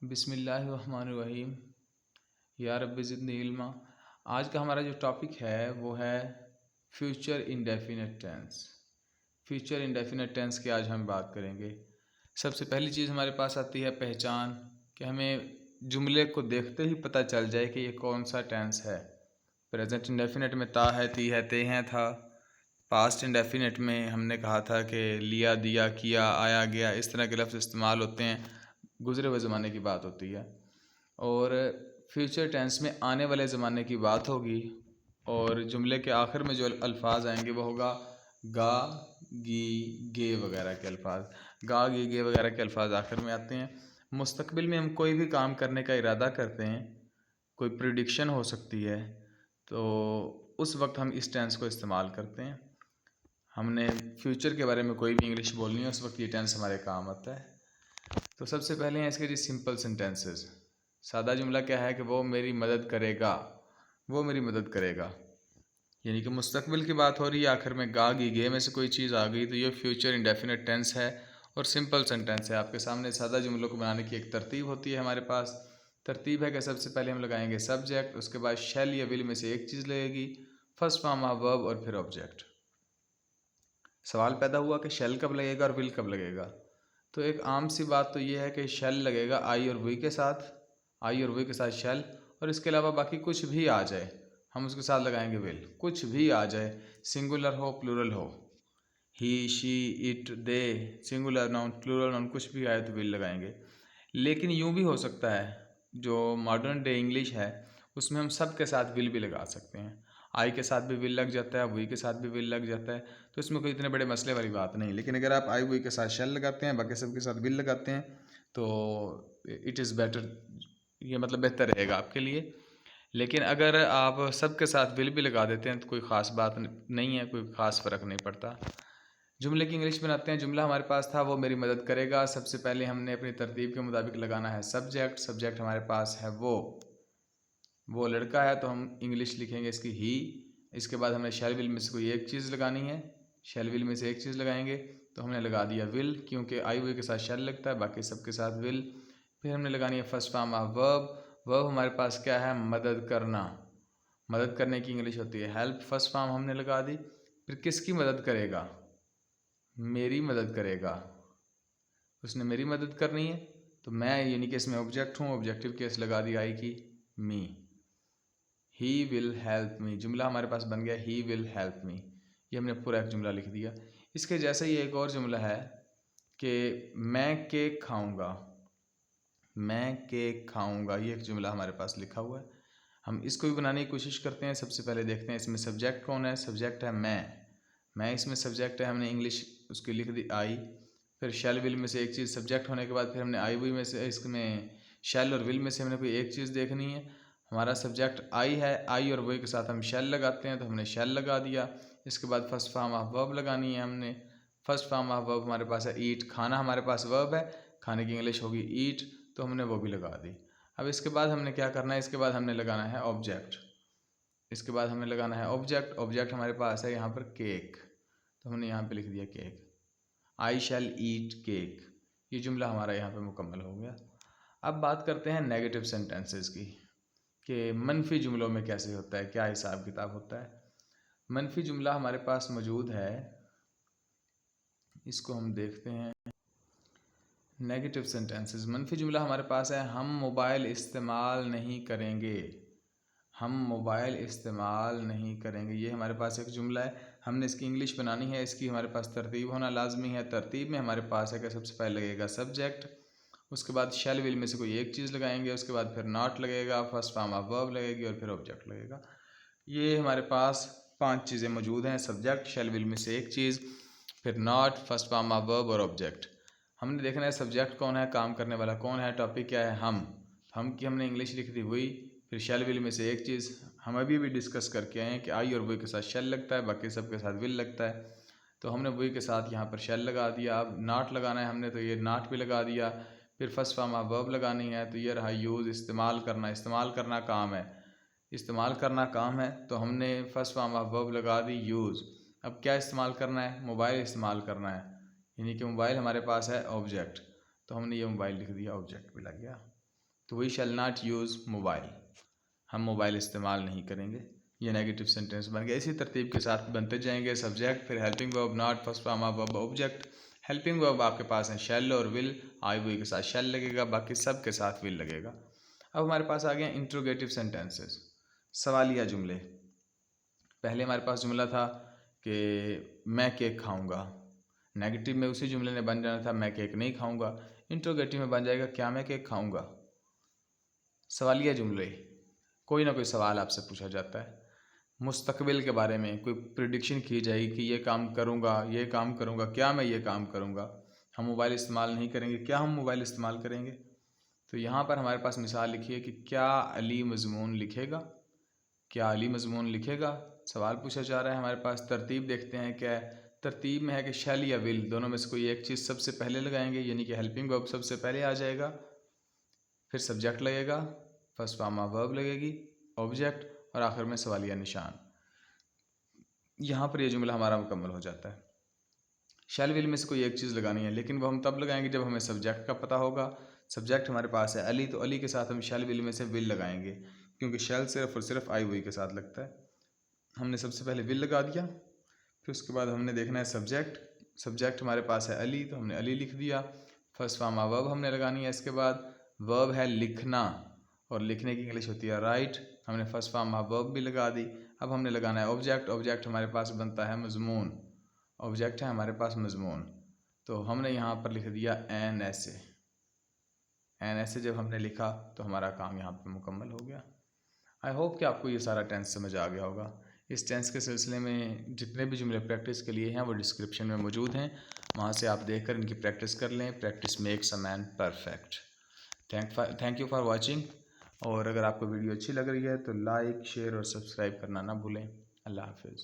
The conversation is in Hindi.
बिस्मिल्लाहिर्रहमानिर्रहीम। या रब्बि ज़िदनी इल्मा। आज का हमारा जो टॉपिक है वो है future indefinite tense. Future indefinite tense की आज हम बात करेंगे। सबसे पहली चीज़ हमारे पास आती है पहचान, कि हमें जुमले को देखते ही पता चल जाए कि ये कौन सा टेंस है। प्रेजेंट इंडेफिनिट में ता है, ती है, ते हैं, था। पास्ट इंडेफिनिट में हमने कहा था कि लिया, दिया, किया, आया, गया, इस तरह के लफ्ज़ इस्तेमाल होते हैं, गुज़रे हुए ज़माने की बात होती है। और फ्यूचर टेंस में आने वाले ज़माने की बात होगी और जुमले के आखिर में जो अल्फाज आएंगे वो होगा गा, गी, गे वगैरह के अल्फाज। गा, गी, गे वगैरह के अल्फाज आखिर में आते हैं। मुस्तकबिल में हम कोई भी काम करने का इरादा करते हैं, कोई प्रिडिक्शन हो सकती है, तो उस वक्त हम इस टेंस को इस्तेमाल करते हैं। हमने फ्यूचर के बारे में कोई भी इंग्लिश बोलनी है, उस वक्त ये टेंस हमारे काम आता है। तो सबसे पहले हैं इसके जी सिंपल सेंटेंसेस। सादा जुमला क्या है कि वो मेरी मदद करेगा, वो मेरी मदद करेगा, यानी कि मुस्तकबिल की बात हो रही है, आखिर में गा, गी, गे में से कोई चीज़ आ गई तो ये फ्यूचर इंडेफिनिट टेंस है और सिंपल सेंटेंस है। आपके सामने सादा जुमलों को बनाने की एक तरतीब होती है। हमारे पास तरतीब है कि सबसे पहले हम लगाएंगे सब्जेक्ट, उसके बाद शैल या विल में से एक चीज़ लगेगी, फर्स्ट फॉर्म ऑफ वर्ब और फिर ऑब्जेक्ट। सवाल पैदा हुआ कि शैल कब लगेगा और विल कब लगेगा। तो एक आम सी बात तो ये है कि शैल लगेगा आई और वी के साथ, आई और वी के साथ शैल, और इसके अलावा बाकी कुछ भी आ जाए हम उसके साथ लगाएंगे विल। कुछ भी आ जाए, सिंगुलर हो प्लूरल हो, he, she, it, they, singular noun, plural noun, कुछ भी आए तो विल लगाएंगे। लेकिन यूँ भी हो सकता है, जो मॉडर्न डे इंग्लिश है उसमें हम सब के साथ विल भी लगा सकते हैं। आई के साथ भी विल लग जाता है, वी के साथ भी विल लग जाता है, तो इसमें कोई इतने बड़े मसले वाली बात नहीं। लेकिन अगर आप आई वी के साथ शेल लगाते हैं, बाकी सब के साथ विल लगाते हैं, तो इट इज़ बेटर, ये मतलब बेहतर रहेगा आपके लिए। लेकिन अगर आप सब के साथ विल भी लगा देते हैं तो कोई ख़ास बात नहीं है, कोई ख़ास फ़र्क नहीं पड़ता। जुमले की इंग्लिश बनाते हैं। जुमला हमारे पास था वो मेरी मदद करेगा। सबसे पहले हमने अपनी तरतीब के मुताबिक लगाना है सब्जेक्ट। सब्जेक्ट हमारे पास है वो लड़का है तो हम इंग्लिश लिखेंगे इसकी ही। इसके बाद हमें शैल विल में से कोई एक चीज़ लगानी है, शैल विल में से एक चीज़ लगाएंगे तो हमने लगा दिया विल, क्योंकि आई वी के साथ शैल लगता है, बाकी सब के साथ विल। फिर हमने लगानी है first form of verb. Verb हमारे पास क्या है, मदद करना। मदद करने की इंग्लिश होती है हेल्प। फर्स्ट फॉर्म हमने लगा दी। फिर किसकी मदद करेगा, मेरी मदद करेगा, उसने मेरी मदद करनी है तो मैं, यानी कि इसमें ऑब्जेक्ट हूँ, ऑब्जेक्टिव केस लगा दी आई की, मी। ही विल हेल्प मी, जुमला हमारे पास बन गया ही विल हेल्प मी। ये हमने पूरा एक जुमला लिख दिया। इसके जैसे ही एक और जुमला है कि मैं केक खाऊंगा, मैं केक खाऊंगा, ये एक जुमला हमारे पास लिखा हुआ है। हम इसको भी बनाने की कोशिश करते हैं। सबसे पहले देखते हैं इसमें सब्जेक्ट कौन है। सब्जेक्ट है मैं इसमें सब्जेक्ट है, हमने इंग्लिश उसकी लिख दी आई। फिर शैल विल में से एक चीज़, सब्जेक्ट होने के बाद फिर हमने आई वी में से, इसमें शैल और विल में से हमने कोई एक चीज़ देखनी है। हमारा सब्जेक्ट आई है, आई और वी के साथ हम शैल लगाते हैं तो हमने शैल लगा दिया। इसके बाद फर्स्ट फॉर्म ऑफ वर्ब लगानी है हमने। फर्स्ट फॉर्म ऑफ वर्ब हमारे पास है ईट, खाना हमारे पास वर्ब है, खाने की इंग्लिश होगी ईट, तो हमने वो भी लगा दी। अब इसके बाद हमने क्या करना है, इसके बाद हमने लगाना है ऑब्जेक्ट। इसके बाद हमें लगाना है ऑब्जेक्ट। ऑब्जेक्ट हमारे पास है यहाँ पर केक, तो हमने यहाँ पे लिख दिया केक, आई शैल ईट केक। ये जुमला हमारा यहाँ पे मुकम्मल हो गया। अब बात करते हैं नेगेटिव सेंटेंसेस की, कि मनफी जुमलों में कैसे होता है, क्या हिसाब किताब होता है। मनफी जुमला हमारे पास मौजूद है, इसको हम देखते हैं। नेगेटिव सेंटेंसेस, मनफी जुमला हमारे पास है हम मोबाइल इस्तेमाल नहीं करेंगे, हम मोबाइल इस्तेमाल नहीं करेंगे। ये हमारे पास एक जुमला है, हमने इसकी इंग्लिश बनानी है, इसकी हमारे पास तरतीब होना लाजमी है। तरतीब में हमारे पास है कि सबसे पहले लगेगा सब्जेक्ट, उसके बाद शैल विल में से कोई एक चीज़ लगाएंगे, उसके बाद फिर नॉट लगेगा, फर्स्ट फॉर्म ऑफ वर्ब लगेगी और फिर ऑब्जेक्ट लगेगा। ये हमारे पास 5 चीज़ें मौजूद हैं, सब्जेक्ट, शैल विल में से एक चीज़, फिर not, first form of verb और ऑब्जेक्ट। हमने देखना है सब्जेक्ट कौन है, काम करने वाला कौन है, टॉपिक क्या है, हम की हमने इंग्लिश लिख दी हुई। फिर शैल विल में से एक चीज़, हम अभी भी डिस्कस करके आए हैं कि आई और वी के साथ शैल लगता है, बाकी सब के साथ विल लगता है, तो हमने वी के साथ यहाँ पर शैल लगा दिया। अब नॉट लगाना है हमने, तो ये नॉट भी लगा दिया। फिर फर्स्ट फॉर्म ऑफ वर्ब लगानी है, तो ये रहा यूज़, इस्तेमाल करना। इस्तेमाल करना काम है, इस्तेमाल करना काम है, तो हमने फर्स्ट फॉर्म ऑफ वर्ब लगा दी यूज़। अब क्या इस्तेमाल करना है, मोबाइल इस्तेमाल करना है, यानी कि मोबाइल हमारे पास है ऑब्जेक्ट, तो हमने ये मोबाइल लिख दिया, ऑब्जेक्ट भी लग गया। तो we shall not use mobile, हम मोबाइल इस्तेमाल नहीं करेंगे। ये नेगेटिव सेंटेंस बन गया। इसी तरतीब के साथ बनते जाएंगे। सब्जेक्ट, फिर helping verb not, first form of verb object. Helping verb आपके पास है शैल और विल, आई वी के साथ शैल लगेगा, बाकी सब के साथ विल लगेगा। अब हमारे पास आ गया इंट्रोगेटिव सेंटेंसेस, सवालिया जुमले। पहले हमारे पास जुमला था कि मैं केक खाऊंगा, नेगेटिव में उसी जुमले ने बन जाना था मैं केक नहीं खाऊंगा। इंट्रोगेटिव में बन जाएगा क्या मैं केक खाऊंगा। सवालिया जुमले, कोई ना कोई सवाल आपसे पूछा जाता है, मुस्तकबिल के बारे में कोई प्रिडिक्शन की जाएगी कि ये काम करूँगा, ये काम करूँगा, क्या मैं ये काम करूँगा। हम मोबाइल इस्तेमाल नहीं करेंगे, क्या हम मोबाइल इस्तेमाल करेंगे। तो यहाँ पर हमारे पास मिसाल लिखी है कि क्या अली मज़मून लिखेगा, क्या अली मज़मून लिखेगा, सवाल पूछा जा रहा है हमारे पास। तरतीब देखते हैं क्या है, तरतीब में है कि शैल या विल, दोनों में से कोई एक चीज़ सबसे पहले लगाएंगे, यानी कि हेल्पिंग वर्ब सबसे पहले आ जाएगा, फिर सब्जेक्ट लगेगा, फर्स्ट फॉर्म ऑफ वर्ब लगेगी, ऑब्जेक्ट, और आखिर में सवालिया निशान। यहाँ पर यह जुमला हमारा मुकम्मल हो जाता है। शैल विल में से कोई एक चीज़ लगानी है, लेकिन वो हम तब लगाएंगे जब हमें सब्जेक्ट का पता होगा। सब्जेक्ट हमारे पास है अली, तो अली के साथ हम शैल विल में से विल लगाएंगे, क्योंकि शैल सिर्फ और सिर्फ आई वही के साथ लगता है। हमने सबसे पहले विल लगा दिया, फिर उसके बाद हमने देखना है सब्जेक्ट। सब्जेक्ट हमारे पास है अली, तो हमने अली लिख दिया। फर्स्ट फॉर्म ऑफ वर्ब हमने लगानी है। इसके बाद वर्ब है लिखना, और लिखने की इंग्लिश होती है राइट, हमने फर्स्ट फॉर्म ऑफ वर्ब भी लगा दी। अब हमने लगाना है ऑब्जेक्ट। ऑब्जेक्ट हमारे पास बनता है मज़मून, ऑब्जेक्ट है हमारे पास मज़मून, तो हमने यहाँ पर लिख दिया एन ऐसे। एन ऐसे जब हमने लिखा तो हमारा काम यहाँ पर मुकम्मल हो गया। आई होप कि आपको ये सारा टेंस समझ आ गया होगा। इस टेंस के सिलसिले में जितने भी जुमले प्रैक्टिस के लिए हैं वो डिस्क्रिप्शन में मौजूद हैं, वहाँ से आप देखकर इनकी प्रैक्टिस कर लें। Practice makes a man perfect. Thank you for watching. और अगर आपको वीडियो अच्छी लग रही है तो लाइक, शेयर और सब्सक्राइब करना ना भूलें। अल्लाह हाफिज़।